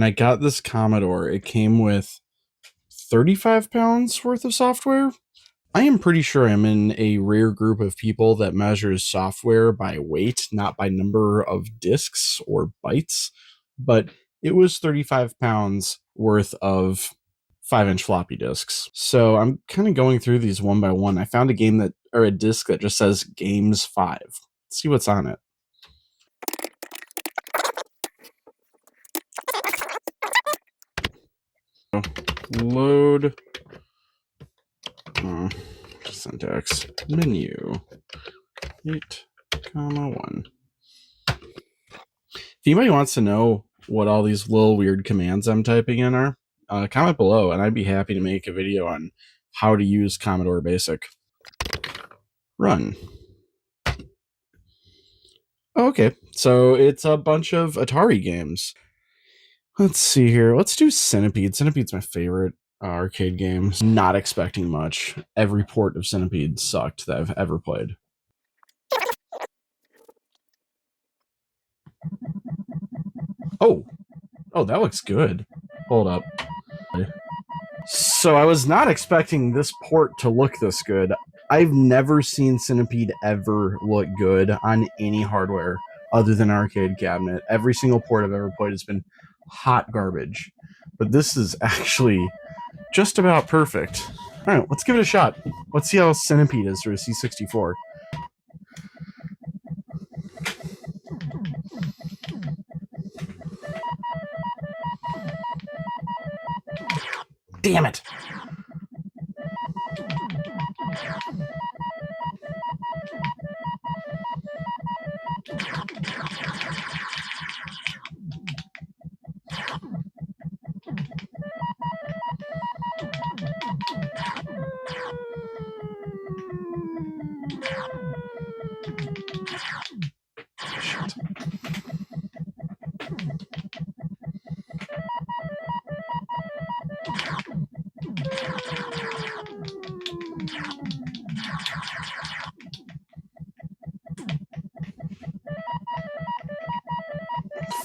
And I got this Commodore. It came with 35 pounds worth of software. I am pretty sure I'm in a rare group of people that measures software by weight, not by number of disks or bytes. But it was 35 pounds worth of 5-inch floppy disks. So I'm kind of going through these one by one. I found a game that, or a disc that just says Games 5. Let's see what's on it. Load syntax menu 8, 1. If anybody wants to know what all these little weird commands I'm typing in are, comment below and I'd be happy to make a video on how to use Commodore Basic. Run. Okay, so it's a bunch of Atari games. Let's see here. Let's do Centipede. Centipede's my favorite arcade game. Not expecting much. Every port of Centipede sucked that I've ever played. Oh, that looks good. Hold up. So I was not expecting this port to look this good. I've never seen Centipede ever look good on any hardware other than arcade cabinet. Every single port I've ever played has been hot garbage. But this is actually just about perfect. All right, let's give it a shot. Let's see how Centipede is through a C64. Damn it! Shit.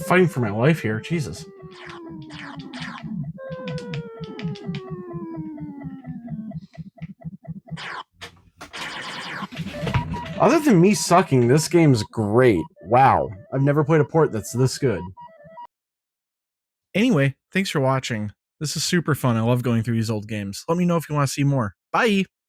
Fighting for my life here, Jesus. Other than me sucking, this game's great. Wow, I've never played a port that's this good. Anyway, thanks for watching. This is super fun. I love going through these old games. Let me know if you want to see more. Bye!